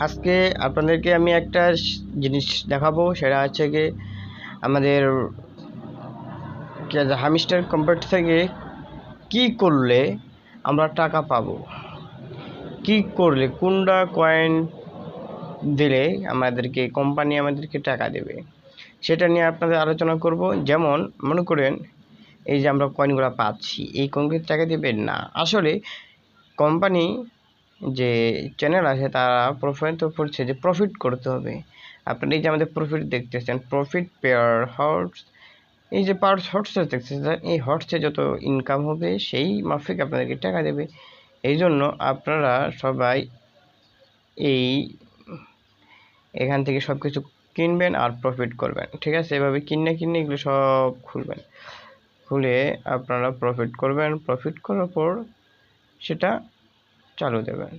আজকে আপনাদেরকে আমি একটা জিনিস দেখাবো, সেটা হচ্ছে কি আমাদের হামিস্টার কম্পিউটার থেকে কি করলে আমরা টাকা পাবো, কি করলে কোনটা কয়েন দিলে আমাদেরকে কোম্পানি আমাদেরকে টাকা দেবে, সেটা নিয়ে আপনাদের আলোচনা করব। যেমন মনে করেন এই যে আমরা কয়েনগুলো পাচ্ছি, এই কয়েনগুলো টাকা দেবে না। আসলে কোম্পানি যে চ্যানেল আছে তারা প্রফিট করছে যে প্রফিট করতে হবে। আপনারা এই যে আমাদের প্রফিট দেখতেছেন, প্রফিট পেয়ার হর্স, এই যে পার হর্সে দেখতেছেন, এই হর্সে যত ইনকাম হবে সেই মাফিক আপনাদেরকে টাকা দেবে। এই জন্য আপনারা সবাই এই এখান থেকে সব কিছু কিনবেন আর প্রফিট করবেন, ঠিক আছে? এভাবে কিনে এগুলো সব খুলে আপনারা প্রফিট করবেন। প্রফিট করার পর সেটা চালু দেবেন।